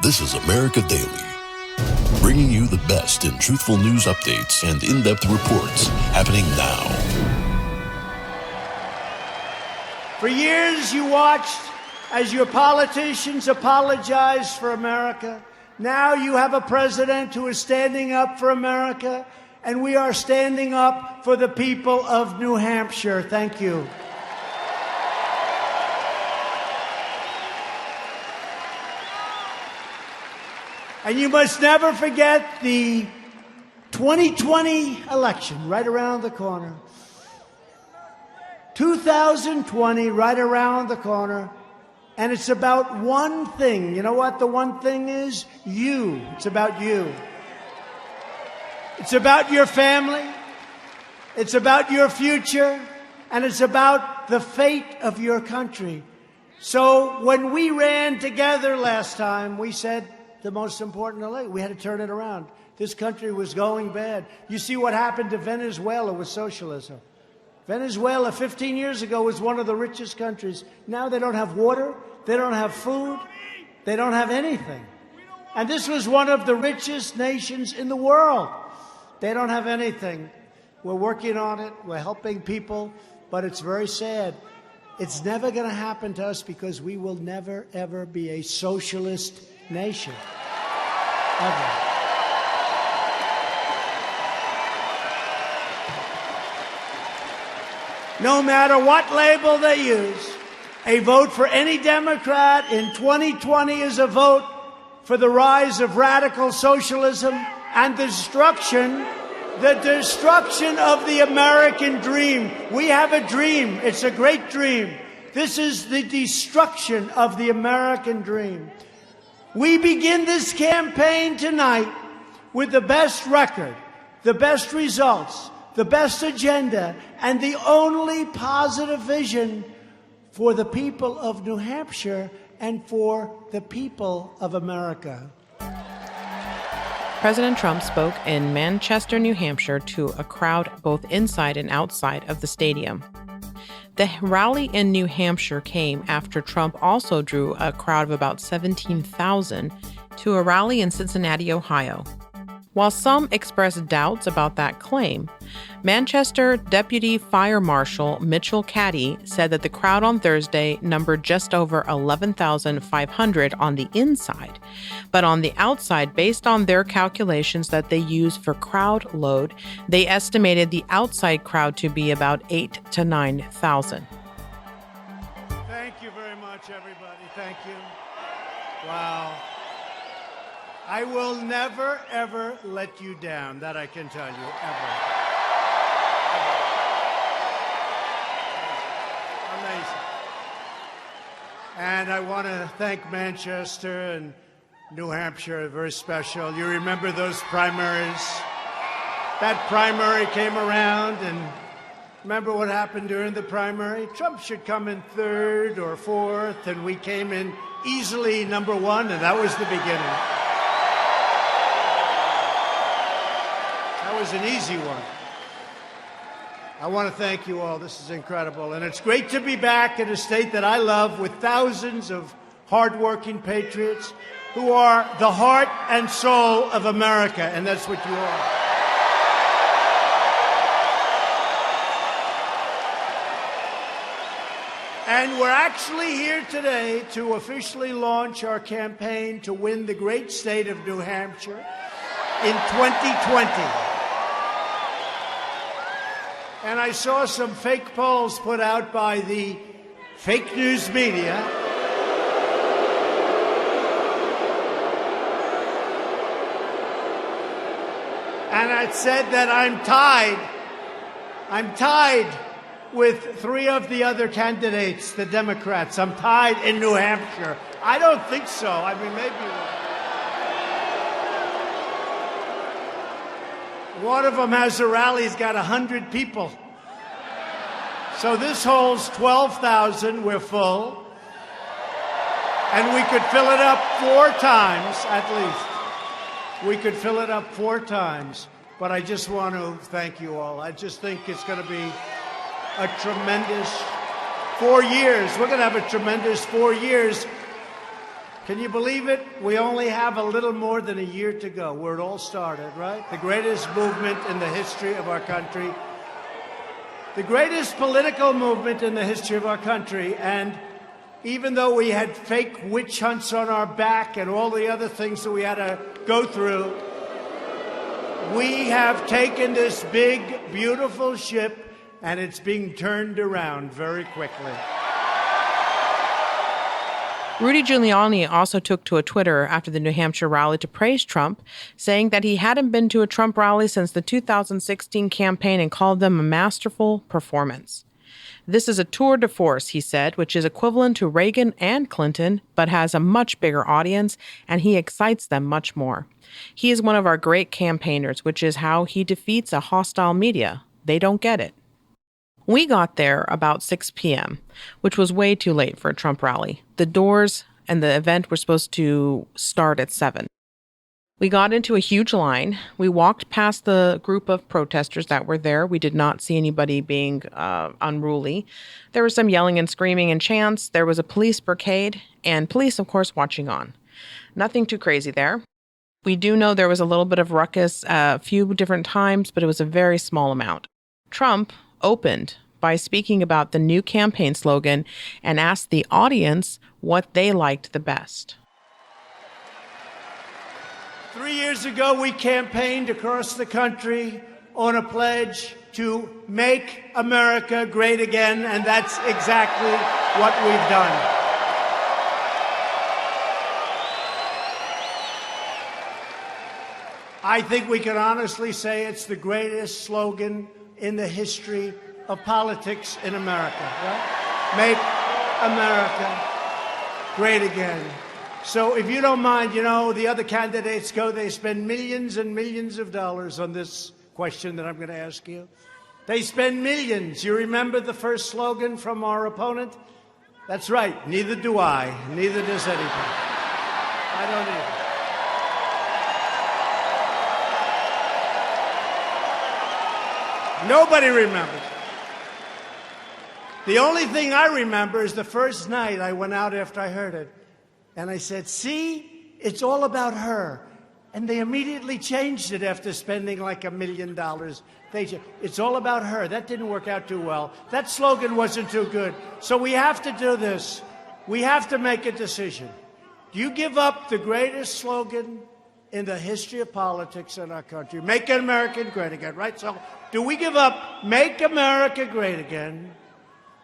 This is America Daily, bringing you the best in truthful news updates and in-depth reports happening now. For years you watched as your politicians apologized for America. Now you have a president who is standing up for America, and we are standing up for the people of New Hampshire. Thank you. And you must never forget the 2020 election right around the corner. 2020 right around the corner. And it's about one thing. You know what the one thing is? You. It's about you. It's about your family. It's about your future. And it's about the fate of your country. So when we ran together last time, we said, the most important election. We had to turn it around. This country was going bad. You see what happened to Venezuela with socialism. Venezuela 15 years ago was one of the richest countries. Now they don't have water, they don't have food, they don't have anything. And this was one of the richest nations in the world. They don't have anything. We're working on it, we're helping people, but it's very sad. It's never going to happen to us because we will never, ever be a socialist nation. Ever. No matter what label they use, a vote for any Democrat in 2020 is a vote for the rise of radical socialism and the destruction of the American dream. We have a dream. It's a great dream. This is the destruction of the American dream. We begin this campaign tonight with the best record, the best results, the best agenda, and the only positive vision for the people of New Hampshire and for the people of America. President Trump spoke in Manchester, New Hampshire, to a crowd both inside and outside of the stadium. The rally in New Hampshire came after Trump also drew a crowd of about 17,000 to a rally in Cincinnati, Ohio. While some expressed doubts about that claim, Manchester Deputy Fire Marshal Mitchell Cady said that the crowd on Thursday numbered just over 11,500 on the inside, but on the outside, based on their calculations that they use for crowd load, they estimated the outside crowd to be about 8,000 to 9,000. Thank you very much, everybody. Thank you. Wow. I will never, ever let you down. That I can tell you, ever. Amazing. And I want to thank Manchester and New Hampshire, very special. You remember those primaries? That primary came around, and remember what happened during the primary? Trump should come in third or fourth, and we came in easily number one, and that was the beginning. That was an easy one. I want to thank you all. This is incredible. And it's great to be back in a state that I love with thousands of hardworking patriots who are the heart and soul of America. And that's what you are. And we're actually here today to officially launch our campaign to win the great state of New Hampshire in 2020. And I saw some fake polls put out by the fake news media. And it said that I'm tied with three of the other candidates, the Democrats. I'm tied in New Hampshire. I don't think so. I mean, maybe one of them has a rally. He's got 100 people. So this holds 12,000. We're full. And we could fill it up 4 times, at least. We could fill it up 4 times. But I just want to thank you all. I just think it's going to be a tremendous 4 years. We're going to have a tremendous 4 years. Can you believe it? We only have a little more than a year to go where it all started, right? The greatest movement in the history of our country. The greatest political movement in the history of our country. And even though we had fake witch hunts on our back and all the other things that we had to go through, we have taken this big, beautiful ship, and it's being turned around very quickly. Rudy Giuliani also took to a Twitter after the New Hampshire rally to praise Trump, saying that he hadn't been to a Trump rally since the 2016 campaign and called them a masterful performance. This is a tour de force, he said, which is equivalent to Reagan and Clinton, but has a much bigger audience, and he excites them much more. He is one of our great campaigners, which is how he defeats a hostile media. They don't get it. We got there about 6 p.m., which was way too late for a Trump rally. The doors and the event were supposed to start at 7. We got into a huge line. We walked past the group of protesters that were there. We did not see anybody being unruly. There was some yelling and screaming and chants. There was a police barricade and police, of course, watching on. Nothing too crazy there. We do know there was a little bit of ruckus a few different times, but it was a very small amount. Trump opened by speaking about the new campaign slogan and asked the audience what they liked the best. 3 years ago, we campaigned across the country on a pledge to make America great again, and that's exactly what we've done. I think we can honestly say it's the greatest slogan in the history of politics in America, right? Make America great again. So if you don't mind, the other candidates they spend millions and millions of dollars on this question that I'm going to ask you. They spend millions. You remember the first slogan from our opponent? That's right. Neither do I. Neither does anybody. I don't either. Nobody remembers. The only thing I remember is the first night I went out after I heard it. And I said, see, it's all about her. And they immediately changed it after spending like $1 million. It's all about her. That didn't work out too well. That slogan wasn't too good. So we have to do this. We have to make a decision. Do you give up the greatest slogan in the history of politics in our country? Make America great again, right? So do we give up Make America Great Again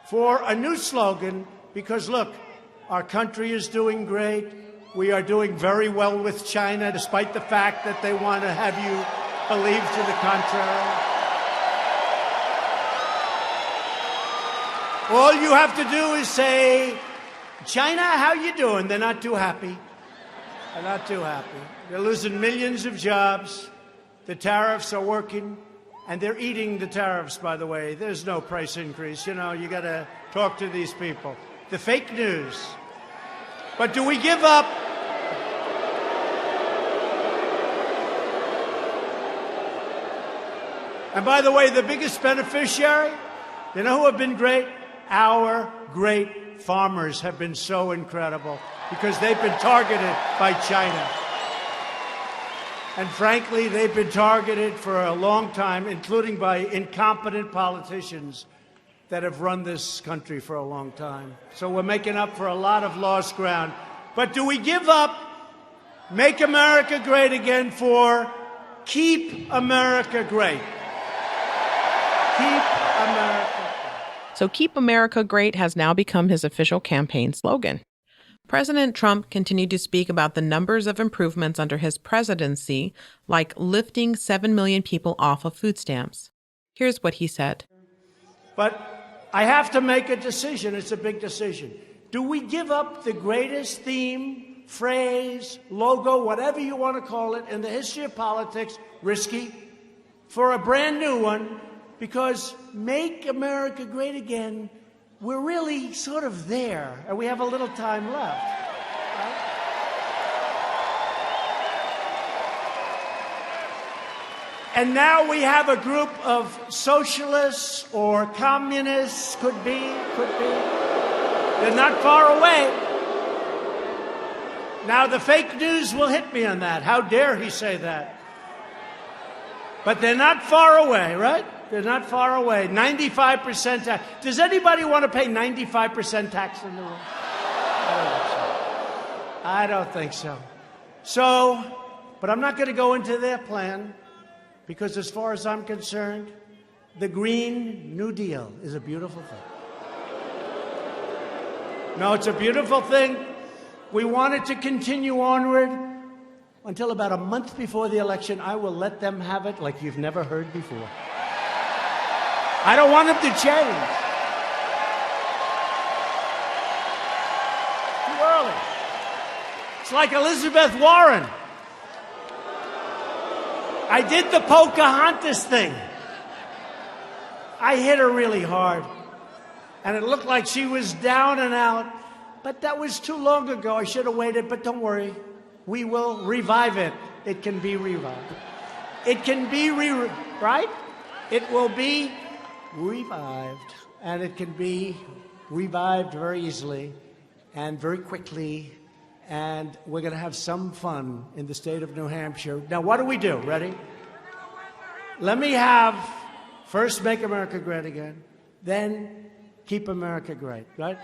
for a new slogan? Because look, our country is doing great. We are doing very well with China, despite the fact that they want to have you believe to the contrary. All you have to do is say, China, how you doing? They're not too happy. They're not too happy. They're losing millions of jobs. The tariffs are working, and they're eating the tariffs, by the way. There's no price increase. You got to talk to these people. The fake news. But do we give up? And by the way, the biggest beneficiary, you know who have been great? Our great farmers have been so incredible because they've been targeted by China. And frankly, they've been targeted for a long time, including by incompetent politicians that have run this country for a long time. So we're making up for a lot of lost ground. But do we give up Make America Great Again for Keep America Great? Keep America Great. So Keep America Great has now become his official campaign slogan. President Trump continued to speak about the numbers of improvements under his presidency, like lifting 7 million people off of food stamps. Here's what he said. But I have to make a decision. It's a big decision. Do we give up the greatest theme, phrase, logo, whatever you want to call it, in the history of politics, risky, for a brand new one? Because Make America Great Again, we're really sort of there, and we have a little time left. Right? And now we have a group of socialists or communists, could be. They're not far away. Now, the fake news will hit me on that. How dare he say that? But they're not far away, right? They're not far away. 95% tax. Does anybody want to pay 95% tax in the world? I don't think so. So, but I'm not going to go into their plan because as far as I'm concerned, the Green New Deal is a beautiful thing. No, it's a beautiful thing. We want it to continue onward until about a month before the election. I will let them have it like you've never heard before. I don't want them to change. Too early. It's like Elizabeth Warren. I did the Pocahontas thing. I hit her really hard. And it looked like she was down and out. But that was too long ago. I should have waited, but don't worry. We will revive it. It can be revived. It can be right? It will be revived. And it can be revived very easily and very quickly. And we're going to have some fun in the state of New Hampshire. Now, what do we do? Ready? Let me have first Make America Great Again, then Keep America Great, right?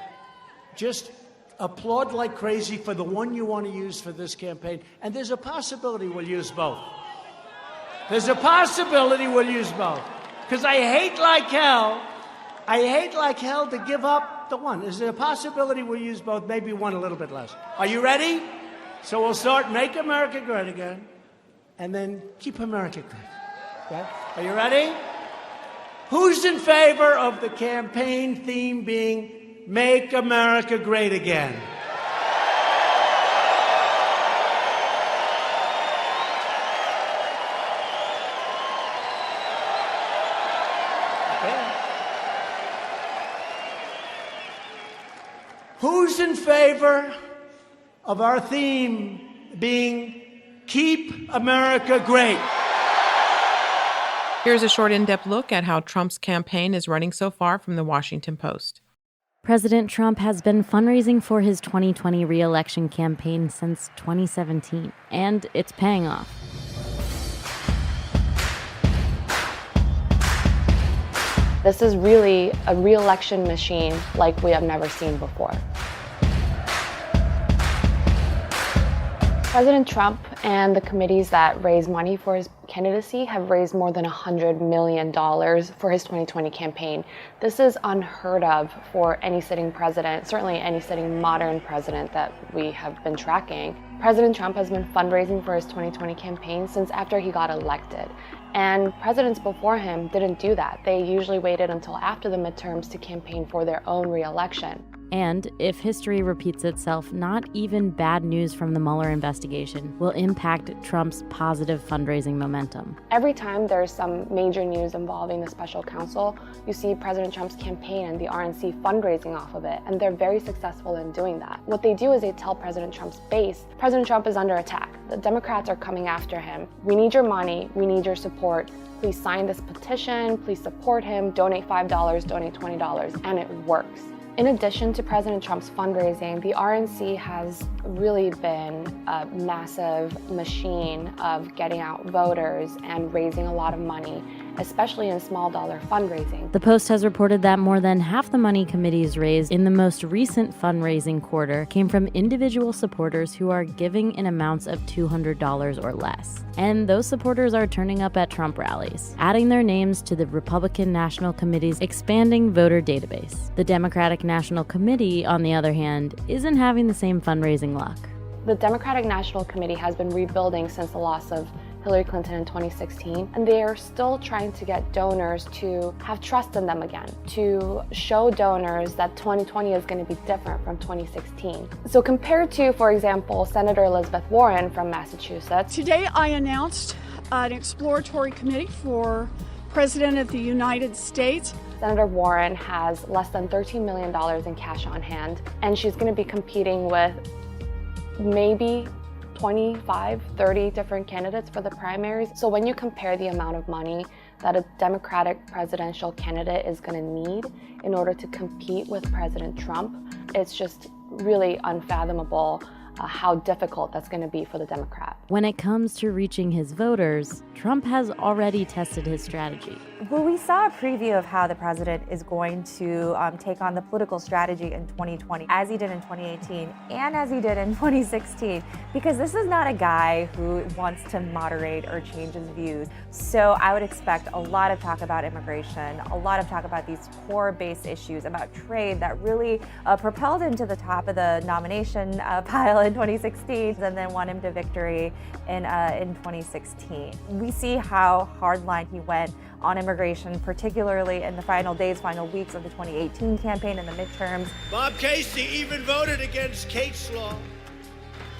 Just applaud like crazy for the one you want to use for this campaign. And there's a possibility we'll use both. There's a possibility we'll use both. Because I hate like hell to give up the one. Is there a possibility we'll use both? Maybe one a little bit less. Are you ready? So we'll start Make America Great Again, and then Keep America Great. Okay? Are you ready? Who's in favor of the campaign theme being Make America Great Again? Okay. Who's in favor of our theme being Keep America Great? Here's a short in-depth look at how Trump's campaign is running so far from the Washington Post. President Trump has been fundraising for his 2020 re-election campaign since 2017, and it's paying off. This is really a re-election machine like we have never seen before. President Trump and the committees that raise money for his candidacy have raised more than $100 million for his 2020 campaign. This is unheard of for any sitting president, certainly any sitting modern president that we have been tracking. President Trump has been fundraising for his 2020 campaign since after he got elected. And presidents before him didn't do that. They usually waited until after the midterms to campaign for their own re-election. And if history repeats itself, not even bad news from the Mueller investigation will impact Trump's positive fundraising momentum. Every time there's some major news involving the special counsel, you see President Trump's campaign and the RNC fundraising off of it, and they're very successful in doing that. What they do is they tell President Trump's base, President Trump is under attack. The Democrats are coming after him. We need your money. We need your support. Please sign this petition. Please support him. Donate $5, donate $20, and it works. In addition to President Trump's fundraising, the RNC has really been a massive machine of getting out voters and raising a lot of money, especially in small dollar fundraising. The Post has reported that more than half the money committees raised in the most recent fundraising quarter came from individual supporters who are giving in amounts of $200 or less. And those supporters are turning up at Trump rallies, adding their names to the Republican National Committee's expanding voter database. The Democratic National Committee, on the other hand, isn't having the same fundraising luck. The Democratic National Committee has been rebuilding since the loss of Hillary Clinton in 2016, and they are still trying to get donors to have trust in them again, to show donors that 2020 is going to be different from 2016. So compared to, for example, Senator Elizabeth Warren from Massachusetts. Today I announced an exploratory committee for President of the United States. Senator Warren has less than $13 million in cash on hand, and she's going to be competing with maybe 25, 30 different candidates for the primaries. So when you compare the amount of money that a Democratic presidential candidate is going to need in order to compete with President Trump, it's just really unfathomable how difficult that's going to be for the Democrat. When it comes to reaching his voters, Trump has already tested his strategy. Well, we saw a preview of how the president is going to take on the political strategy in 2020, as he did in 2018 and as he did in 2016, because this is not a guy who wants to moderate or change his views. So I would expect a lot of talk about immigration, a lot of talk about these core-based issues, about trade that really propelled him to the top of the nomination pile in 2016 and then won him to victory in 2016. We see how hardline he went on immigration, particularly in the final days, final weeks of the 2018 campaign and the midterms. Bob Casey even voted against Kate's Law,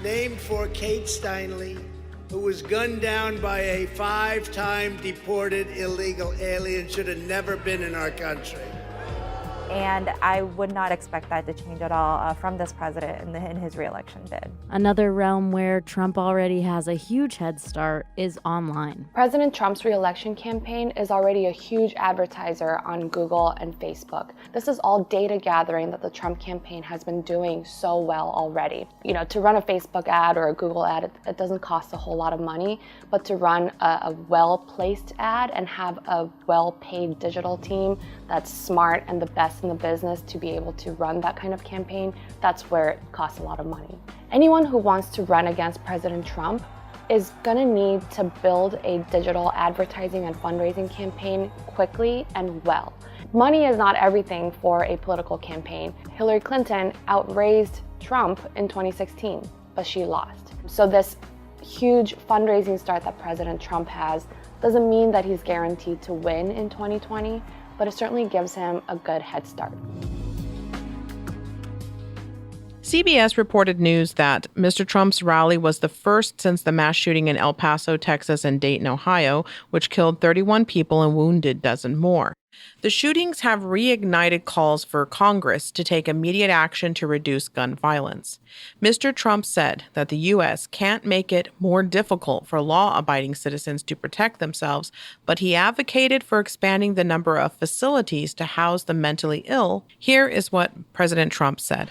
named for Kate Steinle, who was gunned down by a 5-time deported illegal alien, should have never been in our country. And I would not expect that to change at all from this president in his re-election bid. Another realm where Trump already has a huge head start is online. President Trump's re-election campaign is already a huge advertiser on Google and Facebook. This is all data gathering that the Trump campaign has been doing so well already. You know, to run a Facebook ad or a Google ad, it doesn't cost a whole lot of money, but to run a well-placed ad and have a well-paid digital team that's smart and the best in the business to be able to run that kind of campaign, that's where it costs a lot of money. Anyone who wants to run against President Trump is going to need to build a digital advertising and fundraising campaign quickly and well. Money is not everything for a political campaign. Hillary Clinton outraised Trump in 2016, but she lost. So this huge fundraising start that President Trump has doesn't mean that he's guaranteed to win in 2020, but it certainly gives him a good head start. CBS reported news that Mr. Trump's rally was the first since the mass shooting in El Paso, Texas and Dayton, Ohio, which killed 31 people and wounded a dozen more. The shootings have reignited calls for Congress to take immediate action to reduce gun violence. Mr. Trump said that the U.S. can't make it more difficult for law-abiding citizens to protect themselves, but he advocated for expanding the number of facilities to house the mentally ill. Here is what President Trump said.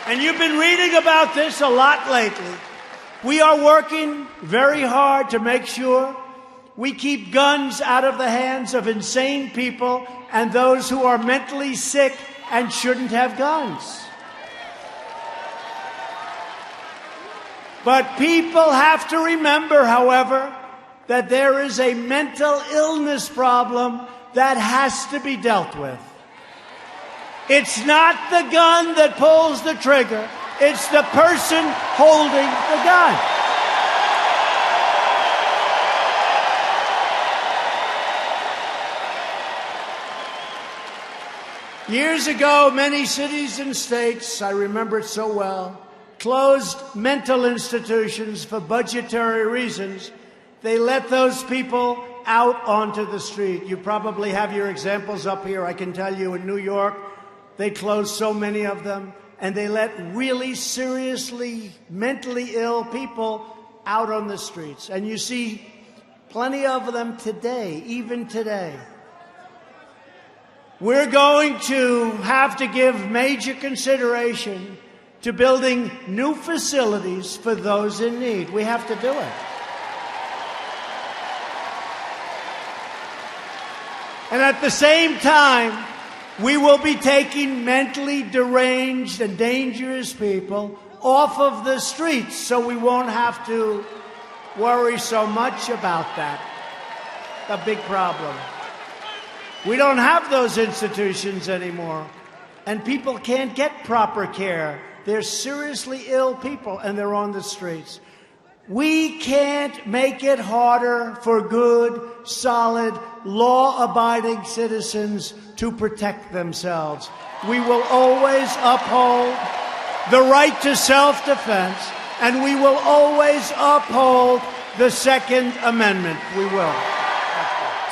And you've been reading about this a lot lately. We are working very hard to make sure we keep guns out of the hands of insane people and those who are mentally sick and shouldn't have guns. But people have to remember, however, that there is a mental illness problem that has to be dealt with. It's not the gun that pulls the trigger. It's the person holding the gun. Years ago, many cities and states, I remember it so well, closed mental institutions for budgetary reasons. They let those people out onto the street. You probably have your examples up here. I can tell you in New York, they closed so many of them, and they let really seriously mentally ill people out on the streets. And you see plenty of them today, even today. We're going to have to give major consideration to building new facilities for those in need. We have to do it. And at the same time, we will be taking mentally deranged and dangerous people off of the streets, so we won't have to worry so much about that. A big problem. We don't have those institutions anymore, and people can't get proper care. They're seriously ill people, and they're on the streets. We can't make it harder for good, solid, law-abiding citizens to protect themselves. We will always uphold the right to self-defense, and we will always uphold the Second Amendment. We will.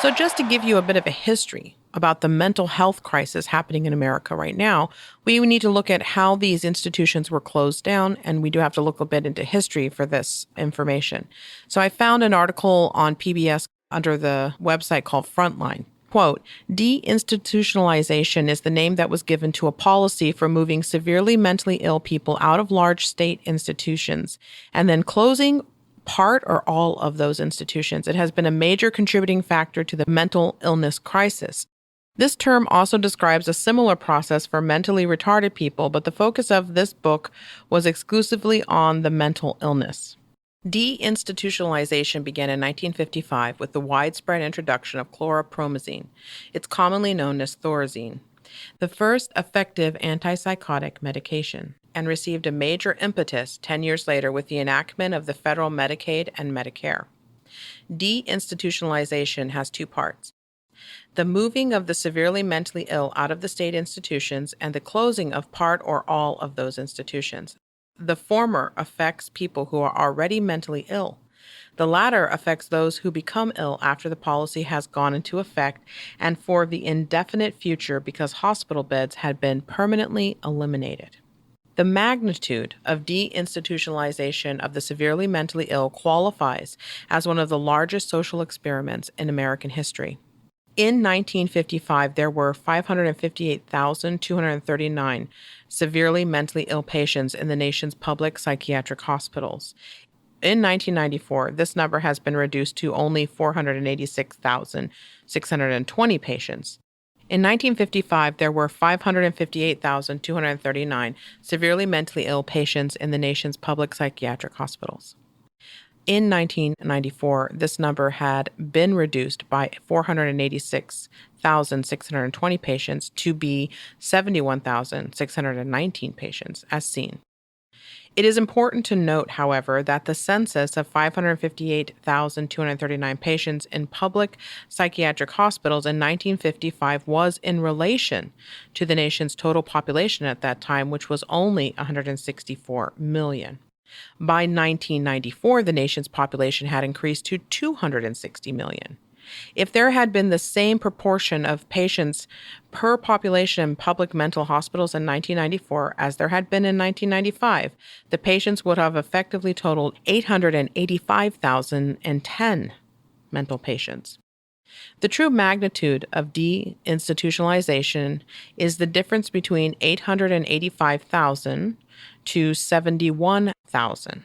So just to give you a bit of a history about the mental health crisis happening in America right now, we need to look at how these institutions were closed down, and we do have to look a bit into history for this information. So I found an article on PBS under the website called Frontline, Quote, deinstitutionalization is the name that was given to a policy for moving severely mentally ill people out of large state institutions and then closing part or all of those institutions. It has been a major contributing factor to the mental illness crisis. This term also describes a similar process for mentally retarded people, but the focus of this book was exclusively on the mental illness. Deinstitutionalization began in 1955 with the widespread introduction of chlorpromazine. It's commonly known as Thorazine, the first effective antipsychotic medication, and received a major impetus 10 years later with the enactment of the federal Medicaid and Medicare. Deinstitutionalization has two parts: the moving of the severely mentally ill out of the state institutions and the closing of part or all of those institutions. The former affects people who are already mentally ill. The latter affects those who become ill after the policy has gone into effect and for the indefinite future because hospital beds had been permanently eliminated. The magnitude of deinstitutionalization of the severely mentally ill qualifies as one of the largest social experiments in American history. In 1955, there were 558,239 severely mentally ill patients in the nation's public psychiatric hospitals. In 1994, this number has been reduced to only 486,620 patients. In 1955, there were 558,239 severely mentally ill patients in the nation's public psychiatric hospitals. In 1994, this number had been reduced by 486,620 patients to be 71,619 patients, as seen. It is important to note, however, that the census of 558,239 patients in public psychiatric hospitals in 1955 was in relation to the nation's total population at that time, which was only 164 million. By 1994, the nation's population had increased to 260 million. If there had been the same proportion of patients per population in public mental hospitals in 1994 as there had been in 1995, the patients would have effectively totaled 885,010 mental patients. The true magnitude of deinstitutionalization is the difference between 885,000 to 71,000.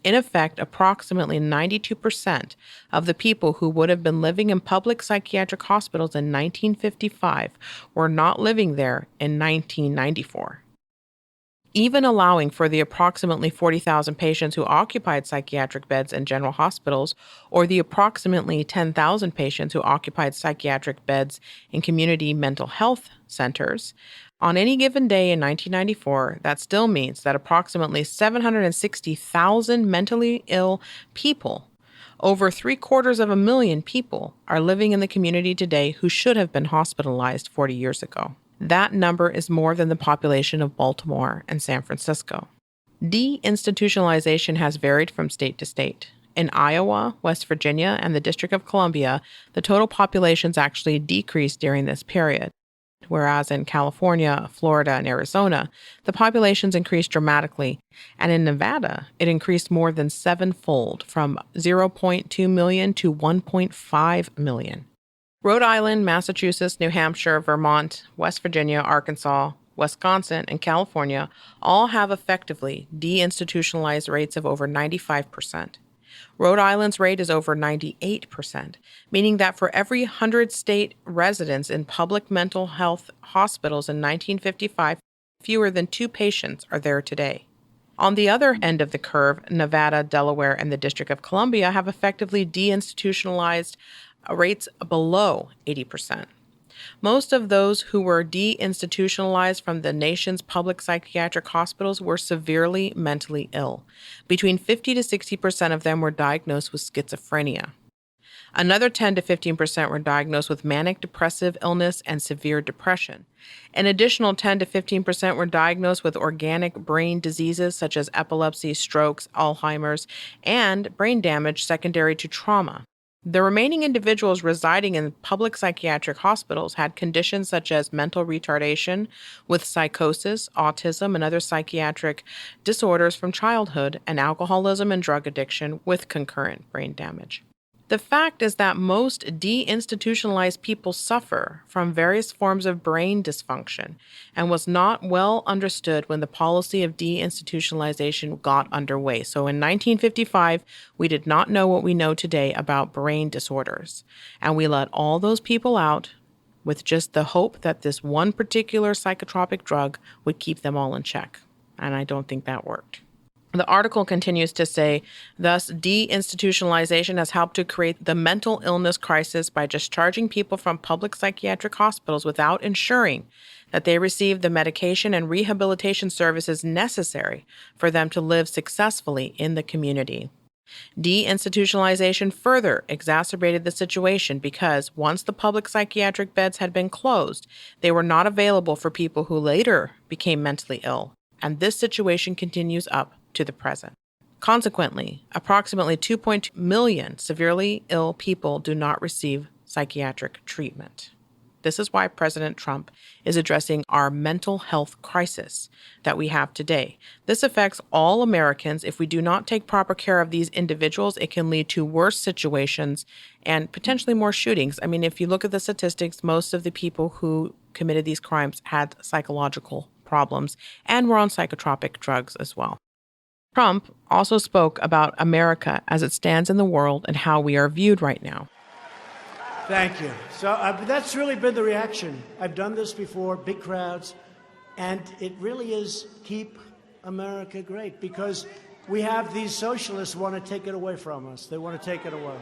In effect, approximately 92% of the people who would have been living in public psychiatric hospitals in 1955 were not living there in 1994. Even allowing for the approximately 40,000 patients who occupied psychiatric beds in general hospitals, or the approximately 10,000 patients who occupied psychiatric beds in community mental health centers, on any given day in 1994, that still means that approximately 760,000 mentally ill people, over 750,000 people, are living in the community today who should have been hospitalized 40 years ago. That number is more than the population of Baltimore and San Francisco. Deinstitutionalization has varied from state to state. In Iowa, West Virginia, and the District of Columbia, the total populations actually decreased during this period, whereas in California, Florida, and Arizona, the populations increased dramatically, and in Nevada, it increased more than sevenfold, from 0.2 million to 1.5 million. Rhode Island, Massachusetts, New Hampshire, Vermont, West Virginia, Arkansas, Wisconsin, and California all have effectively deinstitutionalized rates of over 95%. Rhode Island's rate is over 98%, meaning that for every 100 state residents in public mental health hospitals in 1955, fewer than 2 patients are there today. On the other end of the curve, Nevada, Delaware, and the District of Columbia have effectively deinstitutionalized rates below 80%. Most of those who were deinstitutionalized from the nation's public psychiatric hospitals were severely mentally ill. Between 50 to 60% of them were diagnosed with schizophrenia. Another 10 to 15% were diagnosed with manic depressive illness and severe depression. An additional 10 to 15% were diagnosed with organic brain diseases such as epilepsy, strokes, Alzheimer's, and brain damage secondary to trauma. The remaining individuals residing in public psychiatric hospitals had conditions such as mental retardation with psychosis, autism, and other psychiatric disorders from childhood, and alcoholism and drug addiction with concurrent brain damage. The fact is that most deinstitutionalized people suffer from various forms of brain dysfunction and was not well understood when the policy of deinstitutionalization got underway. So in 1955, we did not know what we know today about brain disorders. And we let all those people out with just the hope that this one particular psychotropic drug would keep them all in check. And I don't think that worked. The article continues to say, thus, deinstitutionalization has helped to create the mental illness crisis by discharging people from public psychiatric hospitals without ensuring that they receive the medication and rehabilitation services necessary for them to live successfully in the community. Deinstitutionalization further exacerbated the situation because once the public psychiatric beds had been closed, they were not available for people who later became mentally ill, and this situation continues up to the present. Consequently, approximately 2.2 million severely ill people do not receive psychiatric treatment. This is why President Trump is addressing our mental health crisis that we have today. This affects all Americans. If we do not take proper care of these individuals, it can lead to worse situations and potentially more shootings. I mean, if you look at the statistics, most of the people who committed these crimes had psychological problems and were on psychotropic drugs as well. Trump also spoke about America as it stands in the world and how we are viewed right now. Thank you. So that's really been the reaction. I've done this before, big crowds, and it really is keep America great because we have these socialists who want to take it away from us. They want to take it away.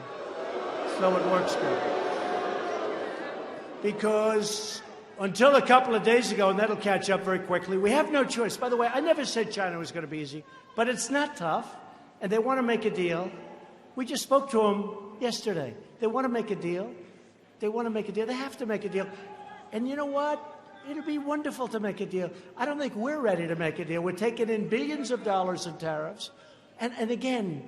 So it works good. Because until a couple of days ago, and that'll catch up very quickly, we have no choice. By the way, I never said China was going to be easy, but it's not tough, and they want to make a deal. We just spoke to them yesterday. They want to make a deal. They want to make a deal. They have to make a deal. And you know what? It'll be wonderful to make a deal. I don't think we're ready to make a deal. We're taking in billions of dollars in tariffs. And again,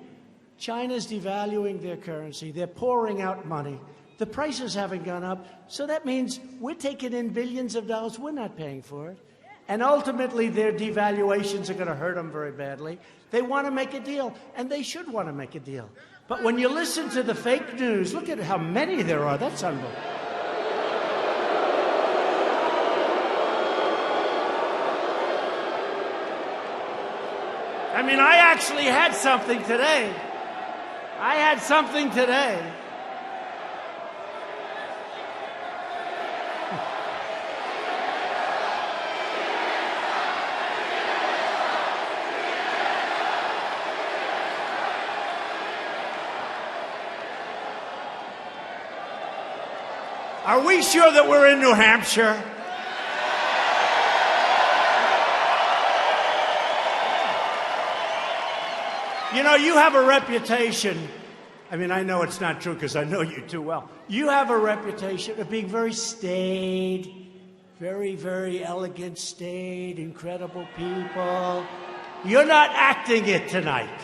China's devaluing their currency. They're pouring out money. The prices haven't gone up. So that means we're taking in billions of dollars. We're not paying for it. And ultimately, their devaluations are going to hurt them very badly. They want to make a deal, and they should want to make a deal. But when you listen to the fake news, look at how many there are. That's unbelievable. I mean, I actually had something today. Are we sure that we're in New Hampshire? You know, you have a reputation. I mean, I know it's not true because I know you too well. You have a reputation of being very staid, very, very elegant, staid, incredible people. You're not acting it tonight.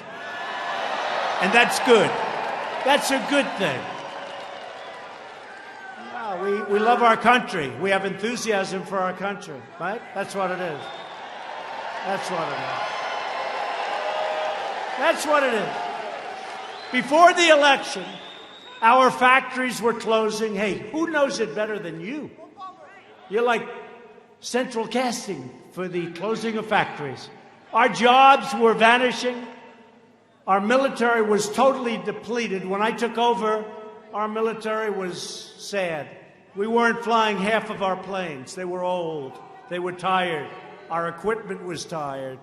And that's good. That's a good thing. We love our country. We have enthusiasm for our country, right? That's what it is. That's what it is. That's what it is. Before the election, our factories were closing. Hey, who knows it better than you? You're like central casting for the closing of factories. Our jobs were vanishing. Our military was totally depleted. When I took over, our military was sad. We weren't flying half of our planes. They were old. They were tired. Our equipment was tired.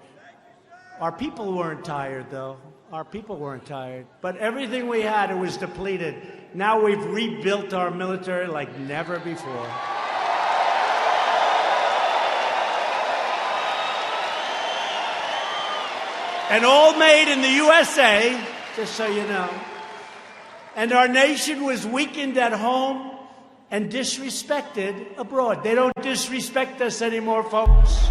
Our people weren't tired, though. Our people weren't tired. But everything we had, it was depleted. Now we've rebuilt our military like never before. And all made in the USA, just so you know. And our nation was weakened at home and disrespected abroad. They don't disrespect us anymore, folks.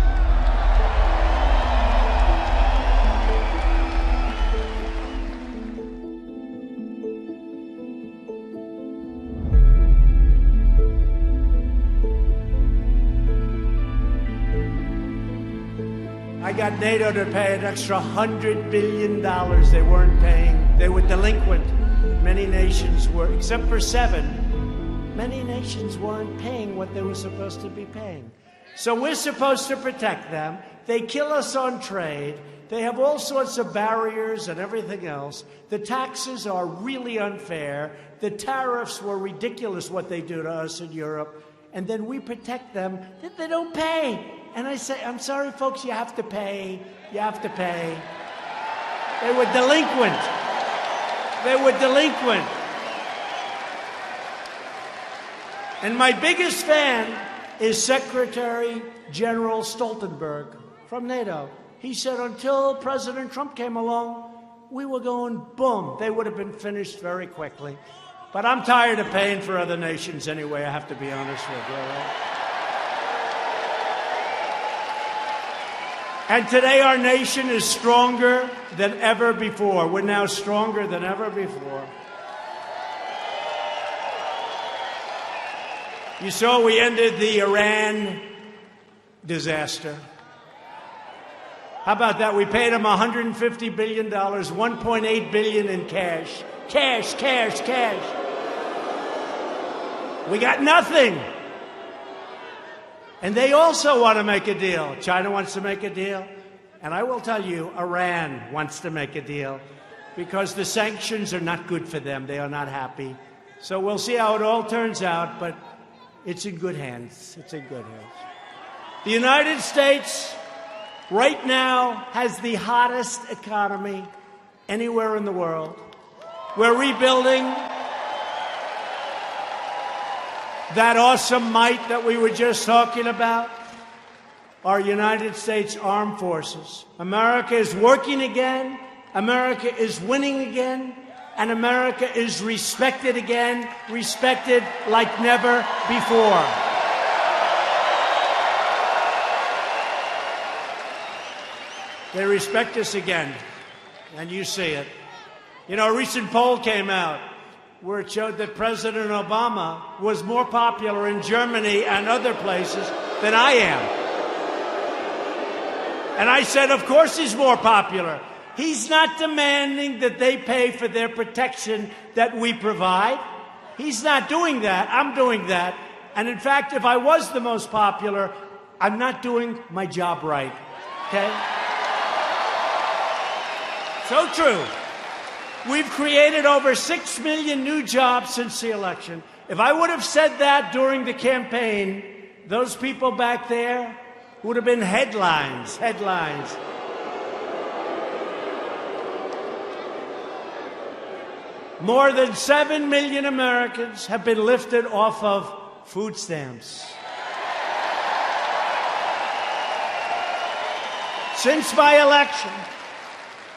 I got NATO to pay an extra $100 billion they weren't paying. They were delinquent. Many nations were, except for 7, many nations weren't paying what they were supposed to be paying. So we're supposed to protect them. They kill us on trade. They have all sorts of barriers and everything else. The taxes are really unfair. The tariffs were ridiculous, what they do to us in Europe. And then we protect them. They don't pay. And I say, I'm sorry, folks, you have to pay. You have to pay. They were delinquent. They were delinquent. And my biggest fan is Secretary General Stoltenberg from NATO. He said until President Trump came along, we were going boom. They would have been finished very quickly. But I'm tired of paying for other nations anyway, I have to be honest with you. Right? And today our nation is stronger than ever before. We're now stronger than ever before. You saw we ended the Iran disaster. How about that? We paid them $150 billion, $1.8 billion in cash. Cash, cash, cash. We got nothing. And they also want to make a deal. China wants to make a deal. And I will tell you, Iran wants to make a deal because the sanctions are not good for them. They are not happy. So we'll see how it all turns out, but it's in good hands. It's in good hands. The United States right now has the hottest economy anywhere in the world. We're rebuilding that awesome might that we were just talking about, our United States Armed Forces. America is working again, America is winning again, and America is respected again, respected like never before. They respect us again, and you see it. You know, a recent poll came out where it showed that President Obama was more popular in Germany and other places than I am. And I said, of course he's more popular. He's not demanding that they pay for their protection that we provide. He's not doing that. I'm doing that. And in fact, if I was the most popular, I'm not doing my job right. Okay? So true. We've created over 6 million new jobs since the election. If I would have said that during the campaign, those people back there would have been headlines, headlines. More than 7 million Americans have been lifted off of food stamps. Since my election,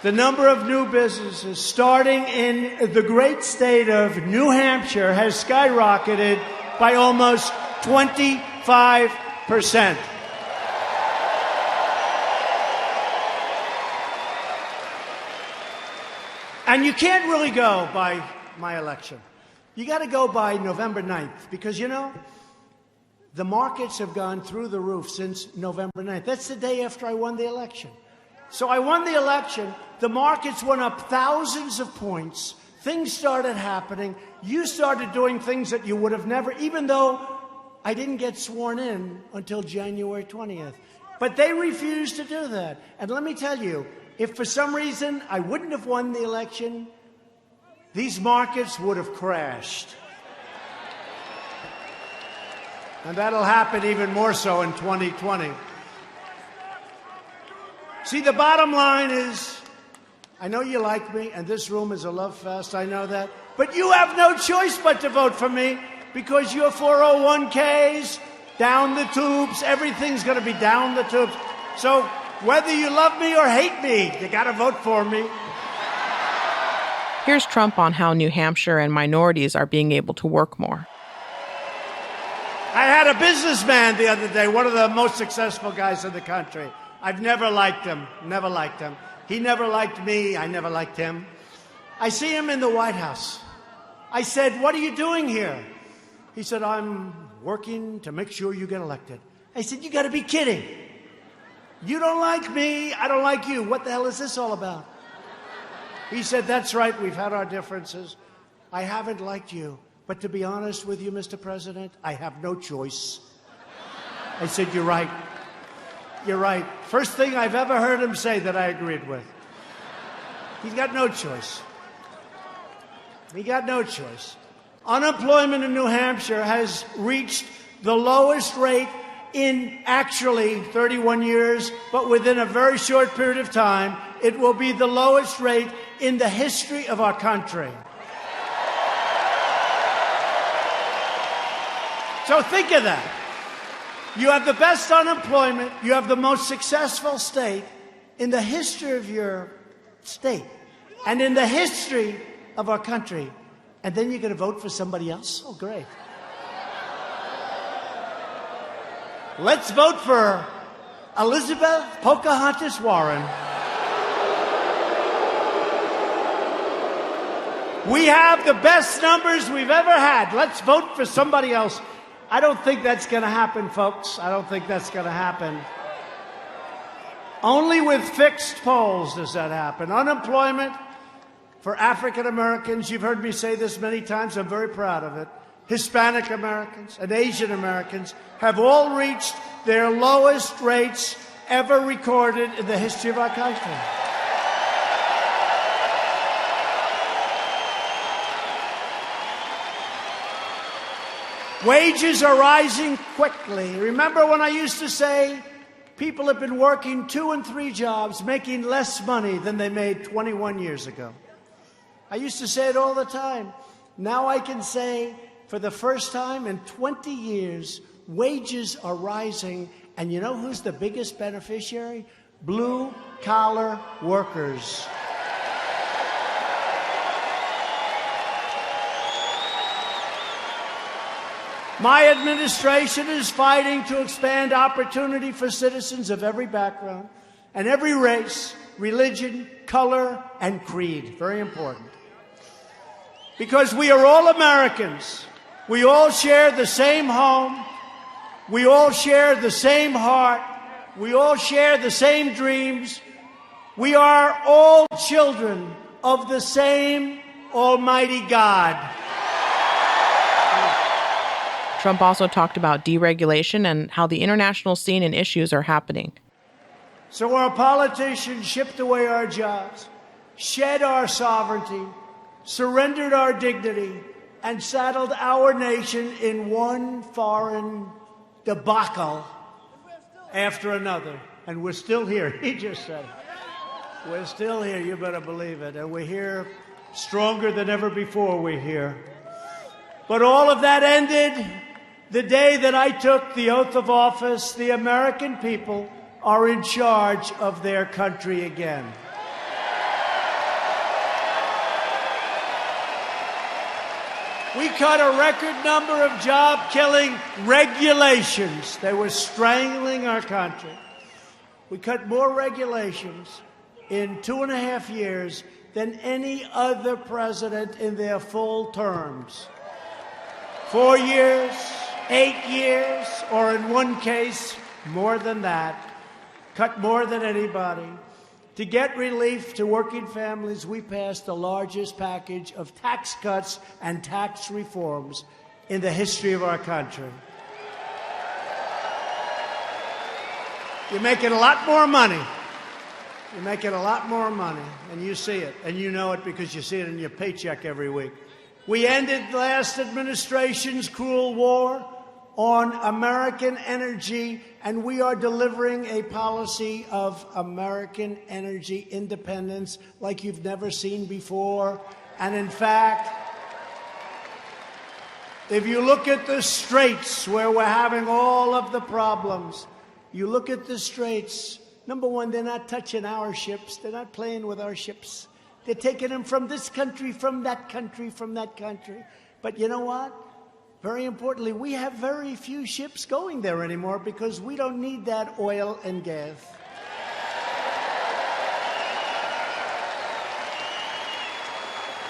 the number of new businesses starting in the great state of New Hampshire has skyrocketed by almost 25%. And you can't really go by my election. You got to go by November 9th because, you know, the markets have gone through the roof since November 9th. That's the day after I won the election. So I won the election. The markets went up thousands of points. Things started happening. You started doing things that you would have never, even though I didn't get sworn in until January 20th. But they refused to do that. And let me tell you, if for some reason I wouldn't have won the election, these markets would have crashed. And that'll happen even more so in 2020. See, the bottom line is, I know you like me, and this room is a love fest, I know that, but you have no choice but to vote for me because your 401ks, down the tubes, everything's going to be down the tubes. So whether you love me or hate me, you got to vote for me. Here's Trump on how New Hampshire and minorities are being able to work more. I had a businessman the other day, one of the most successful guys in the country. I've never liked him, never liked him. He never liked me, I never liked him. I see him in the White House. I said, what are you doing here? He said, I'm working to make sure you get elected. I said, you got to be kidding. You don't like me, I don't like you. What the hell is this all about? He said, that's right, we've had our differences, I haven't liked you. But to be honest with you, Mr. President, I have no choice. I said, you're right. You're right. First thing I've ever heard him say that I agreed with. He's got no choice. He got no choice. Unemployment in New Hampshire has reached the lowest rate in actually 31 years, but within a very short period of time, it will be the lowest rate in the history of our country. So think of that. You have the best unemployment, you have the most successful state in the history of your state and in the history of our country. And then you're going to vote for somebody else? Oh, great. Let's vote for Elizabeth Pocahontas Warren. We have the best numbers we've ever had. Let's vote for somebody else. I don't think that's going to happen, folks. I don't think that's going to happen. Only with fixed polls does that happen. Unemployment for African Americans, you've heard me say this many times, I'm very proud of it. Hispanic Americans and Asian Americans have all reached their lowest rates ever recorded in the history of our country. Wages are rising quickly. Remember when I used to say people have been working 2 and 3 jobs, making less money than they made 21 years ago? I used to say it all the time. Now I can say, for the first time in 20 years, wages are rising. And you know who's the biggest beneficiary? Blue-collar workers. My administration is fighting to expand opportunity for citizens of every background and every race, religion, color, and creed. Very important. Because we are all Americans. We all share the same home. We all share the same heart. We all share the same dreams. We are all children of the same Almighty God. Trump also talked about deregulation and how the international scene and issues are happening. So our politicians shipped away our jobs, shed our sovereignty, surrendered our dignity, and saddled our nation in one foreign debacle after another. And we're still here. He just said it. We're still here. You better believe it. And we're here stronger than ever before we're here. But all of that ended the day that I took the oath of office. The American people are in charge of their country again. We cut a record number of job-killing regulations. They were strangling our country. We cut more regulations in 2.5 years than any other president in their full terms. 4 years, 8 years, or in one case, more than that. Cut more than anybody. To get relief to working families, we passed the largest package of tax cuts and tax reforms in the history of our country. You're making a lot more money. You're making a lot more money, and you see it, and you know it because you see it in your paycheck every week. We ended last administration's cruel war on American energy, and we are delivering a policy of American energy independence like you've never seen before. And in fact, if you look at the straits where we're having all of the problems, you look at the straits, number one, they're not touching our ships. They're not playing with our ships. They're taking them from this country, from that country, from that country. But you know what? Very importantly, we have very few ships going there anymore because we don't need that oil and gas.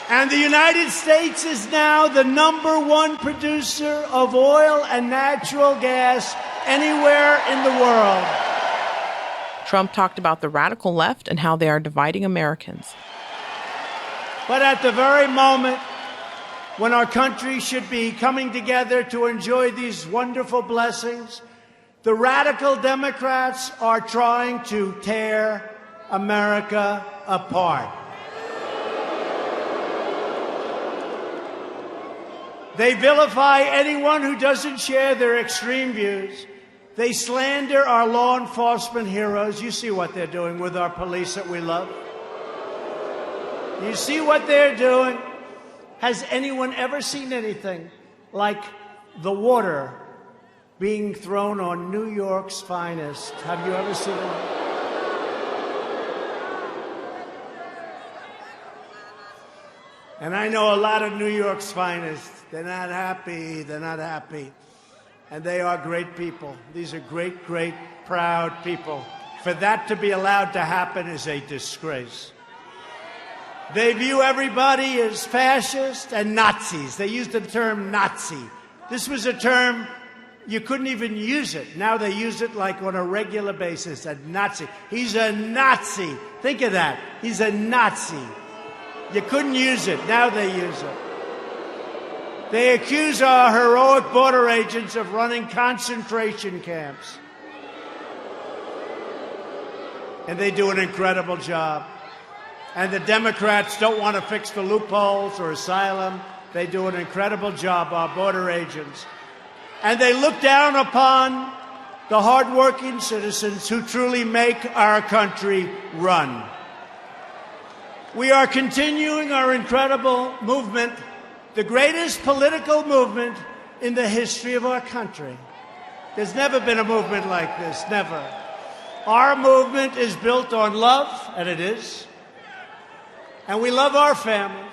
And the United States is now the #1 producer of oil and natural gas anywhere in the world. Trump talked about the radical left and how they are dividing Americans. But at the very moment when our country should be coming together to enjoy these wonderful blessings, the radical Democrats are trying to tear America apart. They vilify anyone who doesn't share their extreme views. They slander our law enforcement heroes. You see what they're doing with our police that we love. You see what they're doing. Has anyone ever seen anything like the water being thrown on New York's finest? Have you ever seen it? And I know a lot of New York's finest. They're not happy. They're not happy. And they are great people. These are great, great, proud people. For that to be allowed to happen is a disgrace. They view everybody as fascist and Nazis. They used the term Nazi. This was a term you couldn't even use it. Now they use it like on a regular basis, a Nazi. He's a Nazi. Think of that. He's a Nazi. You couldn't use it. Now they use it. They accuse our heroic border agents of running concentration camps. And they do an incredible job. And the Democrats don't want to fix the loopholes or asylum. They do an incredible job, our border agents. And they look down upon the hardworking citizens who truly make our country run. We are continuing our incredible movement, the greatest political movement in the history of our country. There's never been a movement like this, never. Our movement is built on love, and it is. And we love our family,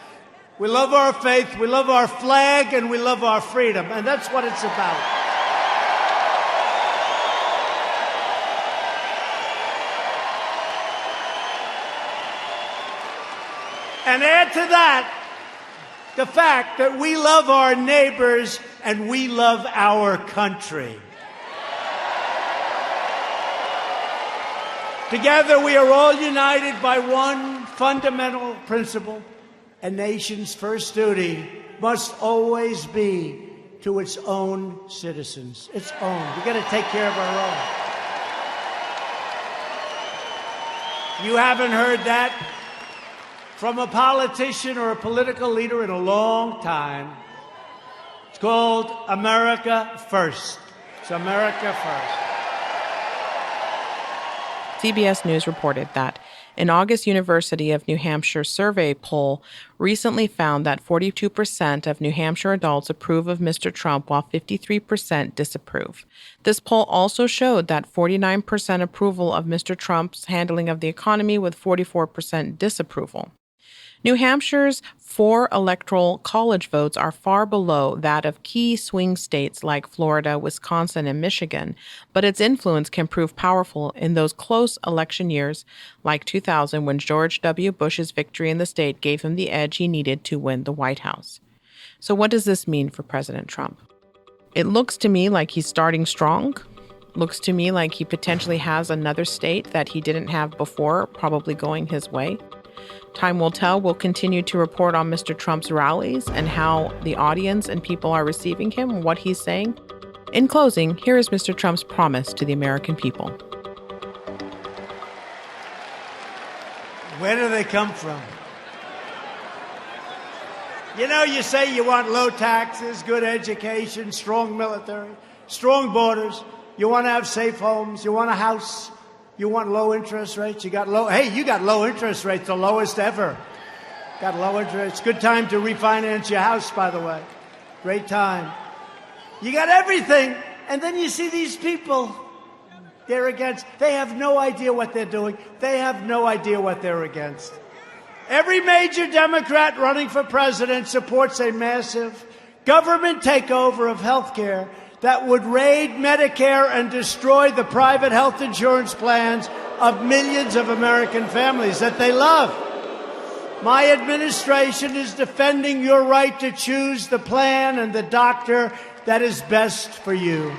we love our faith, we love our flag, and we love our freedom. And that's what it's about. And add to that the fact that we love our neighbors and we love our country. Together, we are all united by one fundamental principle. A nation's first duty must always be to its own citizens. Its own. We've got to take care of our own. You haven't heard that from a politician or a political leader in a long time. It's called America First. It's America First. CBS News reported that an August University of New Hampshire survey poll recently found that 42% of New Hampshire adults approve of Mr. Trump, while 53% disapprove. This poll also showed that 49% approval of Mr. Trump's handling of the economy, with 44% disapproval. New Hampshire's 4 electoral college votes are far below that of key swing states like Florida, Wisconsin, and Michigan, but its influence can prove powerful in those close election years like 2000, when George W. Bush's victory in the state gave him the edge he needed to win the White House. So what does this mean for President Trump? It looks to me like he's starting strong. Looks to me like he potentially has another state that he didn't have before, probably going his way. Time will tell. We'll continue to report on Mr. Trump's rallies and how the audience and people are receiving him, what he's saying. In closing, here is Mr. Trump's promise to the American people. Where do they come from? You know, you say you want low taxes, good education, strong military, strong borders. You want to have safe homes. You want a house. You want low interest rates? You got low interest rates, the lowest ever. Got low interest. Good time to refinance your house, by the way. Great time. You got everything. And then you see these people they're against. They have no idea what they're doing. They have no idea what they're against. Every major Democrat running for president supports a massive government takeover of health care that would raid Medicare and destroy the private health insurance plans of millions of American families that they love. My administration is defending your right to choose the plan and the doctor that is best for you.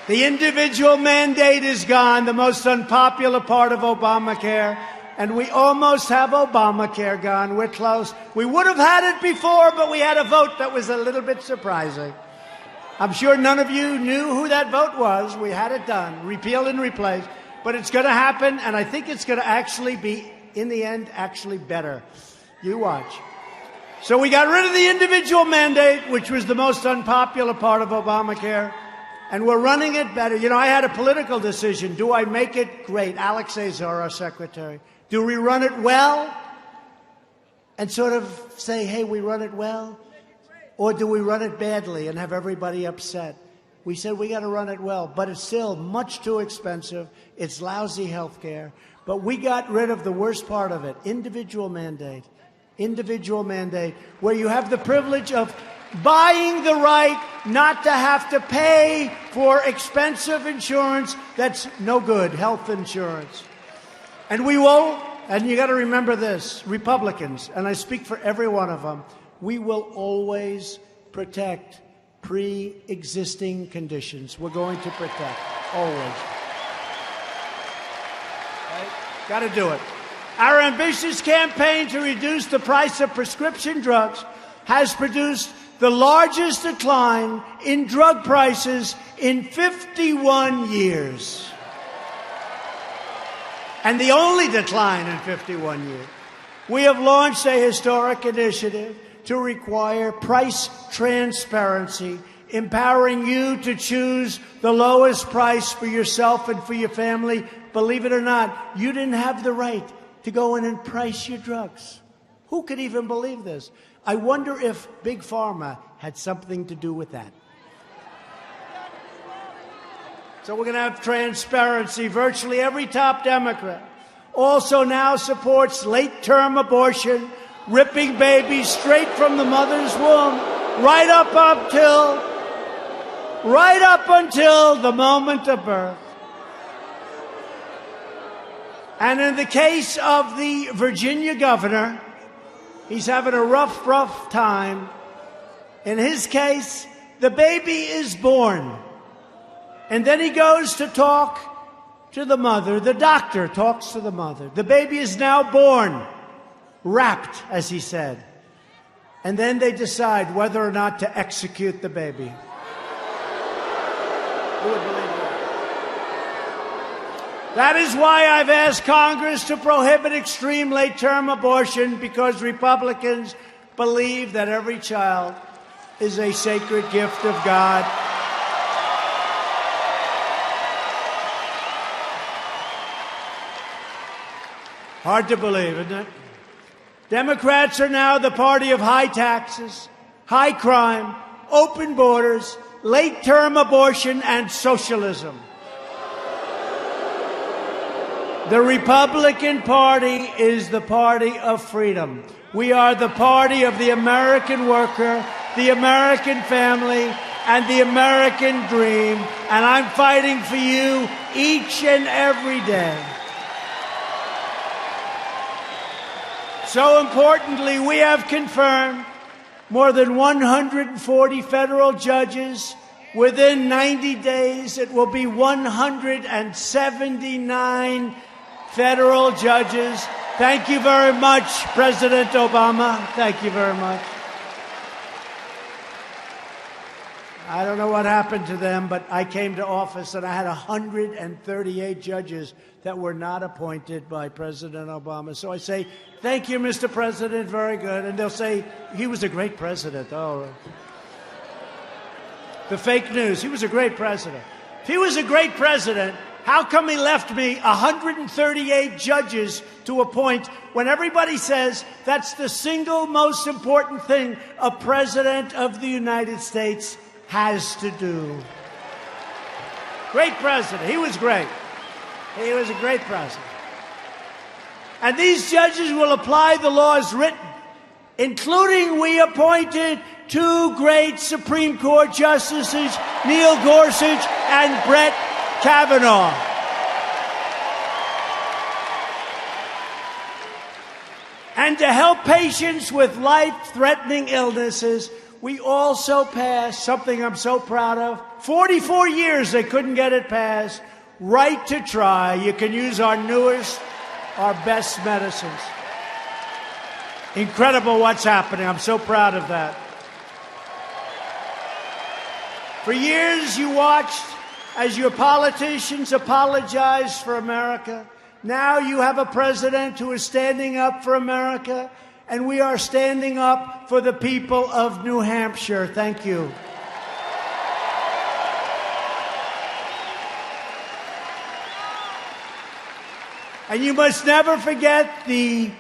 The individual mandate is gone, the most unpopular part of Obamacare. And we almost have Obamacare gone. We're close. We would have had it before, but we had a vote that was a little bit surprising. I'm sure none of you knew who that vote was. We had it done, repealed and replaced. But it's going to happen, and I think it's going to actually be, in the end, actually better. You watch. So we got rid of the individual mandate, which was the most unpopular part of Obamacare, and we're running it better. You know, I had a political decision. Do I make it great? Alex Azar, our secretary. Do we run it well and sort of say, hey, we run it well? Or do we run it badly and have everybody upset? We said we got to run it well, but it's still much too expensive. It's lousy health care. But we got rid of the worst part of it, individual mandate. Individual mandate, where you have the privilege of buying the right not to have to pay for expensive insurance that's no good, health insurance. And we won't, and you got to remember this, Republicans, and I speak for every one of them, we will always protect pre-existing conditions. We're going to protect, always. Right? Got to do it. Our ambitious campaign to reduce the price of prescription drugs has produced the largest decline in drug prices in 51 years. And the only decline in 51 years. We have launched a historic initiative to require price transparency, empowering you to choose the lowest price for yourself and for your family. Believe it or not, you didn't have the right to go in and price your drugs. Who could even believe this? I wonder if Big Pharma had something to do with that. So we're going to have transparency. Virtually every top Democrat also now supports late-term abortion, ripping babies straight from the mother's womb, right up until the moment of birth. And in the case of the Virginia governor, he's having a rough time. In his case, the baby is born. And then he goes to talk to the mother. The doctor talks to the mother. The baby is now born, wrapped, as he said. And then they decide whether or not to execute the baby. Who would believe that? That is why I've asked Congress to prohibit extreme late-term abortion, because Republicans believe that every child is a sacred gift of God. Hard to believe, isn't it? Democrats are now the party of high taxes, high crime, open borders, late-term abortion, and socialism. The Republican Party is the party of freedom. We are the party of the American worker, the American family, and the American dream. And I'm fighting for you each and every day. So importantly, we have confirmed more than 140 federal judges. Within 90 days, it will be 179 federal judges. Thank you very much, President Obama. Thank you very much. I don't know what happened to them, but I came to office and I had 138 judges that were not appointed by President Obama. So I say, thank you, Mr. President, very good. And they'll say, he was a great president. Oh, the fake news, he was a great president. If he was a great president, how come he left me 138 judges to appoint when everybody says that's the single most important thing a president of the United States has to do? Great president. He was great. He was a great president. And these judges will apply the laws written, including we appointed 2 great Supreme Court justices, Neil Gorsuch and Brett Kavanaugh. And to help patients with life-threatening illnesses, we also passed something I'm so proud of. 44 years they couldn't get it passed. Right to try. You can use our newest our best medicines. Incredible what's happening. I'm so proud of that. For years, you watched as your politicians apologized for America. Now you have a president who is standing up for America, and we are standing up for the people of New Hampshire. Thank you. And you must never forget the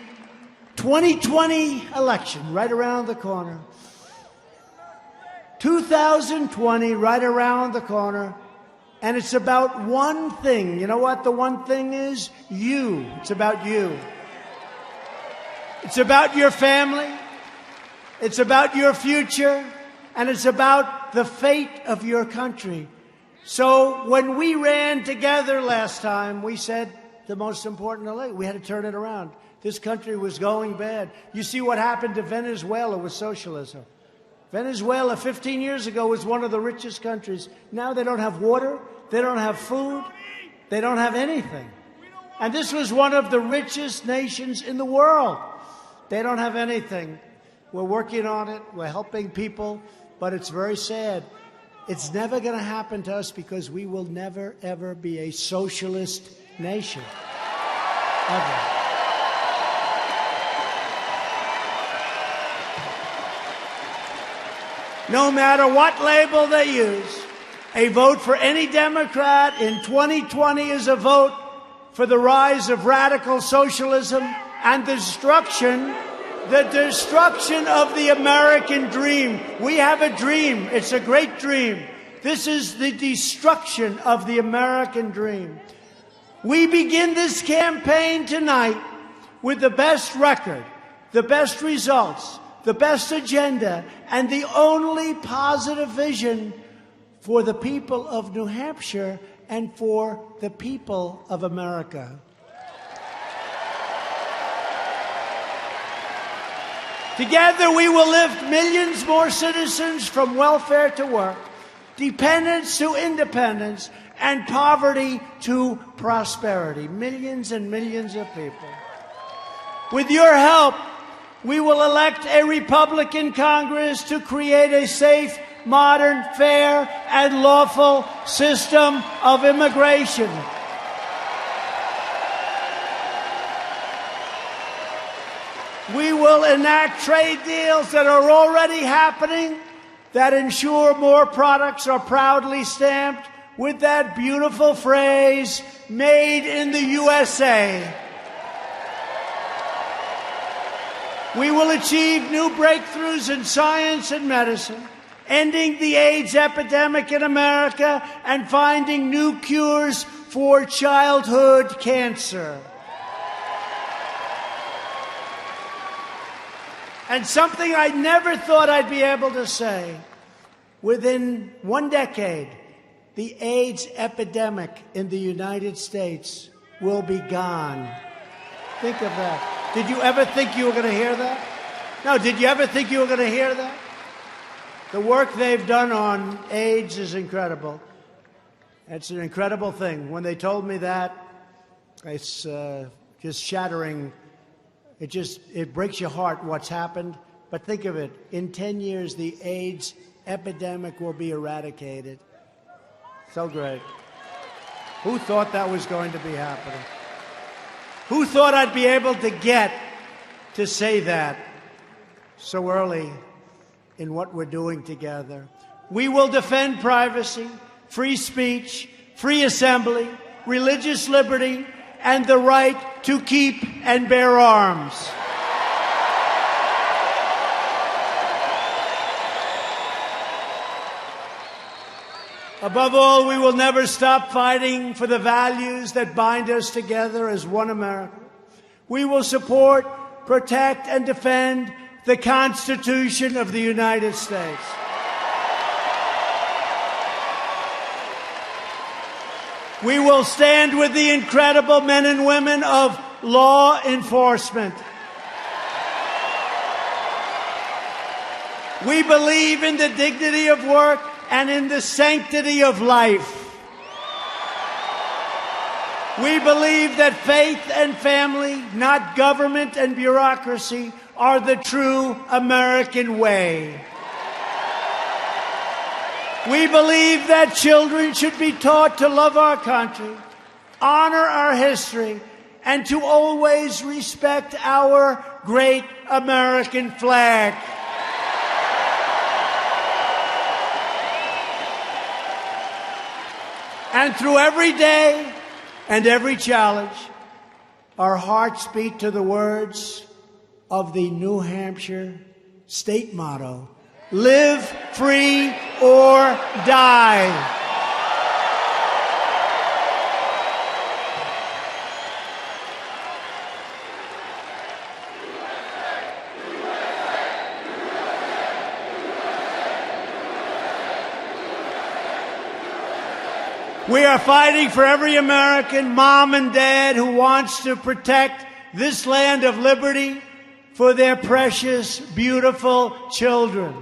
2020 election right around the corner. 2020 right around the corner. And it's about one thing. You know what the one thing is? You. It's about you. It's about your family. It's about your future. And it's about the fate of your country. So when we ran together last time, we said the most important election, we had to turn it around. This country was going bad. You see what happened to Venezuela with socialism. Venezuela 15 years ago was one of the richest countries. Now they don't have water, they don't have food, they don't have anything. And this was one of the richest nations in the world. They don't have anything. We're working on it, we're helping people, but it's very sad. It's never going to happen to us because we will never, ever be a socialist nation. Ever. No matter what label they use, a vote for any Democrat in 2020 is a vote for the rise of radical socialism and the destruction of the American dream. We have a dream. It's a great dream. This is the destruction of the American dream. We begin this campaign tonight with the best record, the best results, the best agenda, and the only positive vision for the people of New Hampshire and for the people of America. Together we will lift millions more citizens from welfare to work, dependence to independence, and poverty to prosperity. Millions and millions of people. With your help, we will elect a Republican Congress to create a safe, modern, fair, and lawful system of immigration. We will enact trade deals that are already happening that ensure more products are proudly stamped with that beautiful phrase, made in the USA. We will achieve new breakthroughs in science and medicine, ending the AIDS epidemic in America and finding new cures for childhood cancer. And something I never thought I'd be able to say, within one decade, the AIDS epidemic in the United States will be gone. Think of that. Did you ever think you were going to hear that? No, did you ever think you were going to hear that? The work they've done on AIDS is incredible. It's an incredible thing. When they told me that, it's just shattering. It breaks your heart what's happened. But think of it. In 10 years, the AIDS epidemic will be eradicated. So great. Who thought that was going to be happening? Who thought I'd be able to get to say that so early in what we're doing together? We will defend privacy, free speech, free assembly, religious liberty, and the right to keep and bear arms. Above all, we will never stop fighting for the values that bind us together as one America. We will support, protect, and defend the Constitution of the United States. We will stand with the incredible men and women of law enforcement. We believe in the dignity of work and in the sanctity of life. We believe that faith and family, not government and bureaucracy, are the true American way. We believe that children should be taught to love our country, honor our history, and to always respect our great American flag. And through every day and every challenge, our hearts beat to the words of the New Hampshire state motto, live free or die. We are fighting for every American mom and dad who wants to protect this land of liberty for their precious, beautiful children.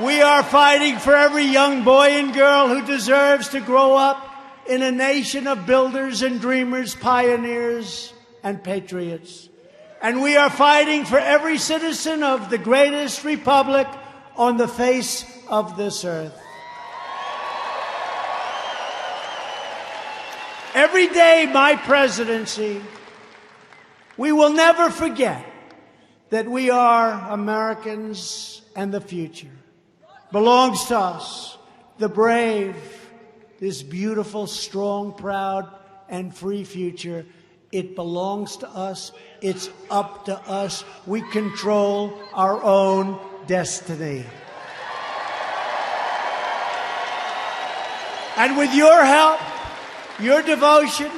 We are fighting for every young boy and girl who deserves to grow up in a nation of builders and dreamers, pioneers and patriots. And we are fighting for every citizen of the greatest republic on the face of this earth. Every day my presidency, we will never forget that we are Americans and the future belongs to us, the brave, this beautiful, strong, proud, and free future. It belongs to us. It's up to us. We control our own destiny. And with your help, your devotion,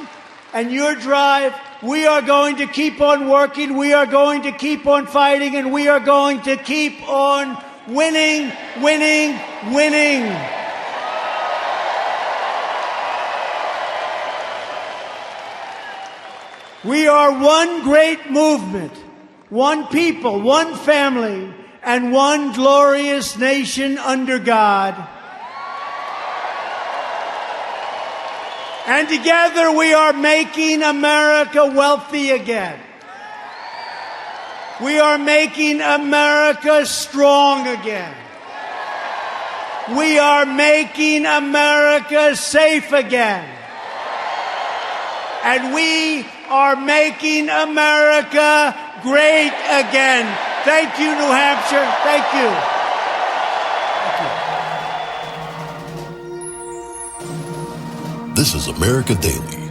and your drive, we are going to keep on working, we are going to keep on fighting, and we are going to keep on winning, winning, winning. We are one great movement, one people, one family, and one glorious nation under God. And together we are making America wealthy again. We are making America strong again. We are making America safe again. And we are making America great again. Thank you, New Hampshire. Thank you. This is America Daily,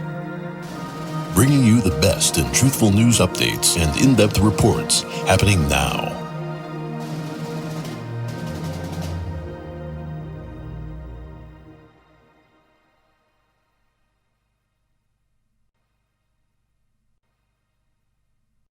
bringing you the best in truthful news updates and in-depth reports happening now.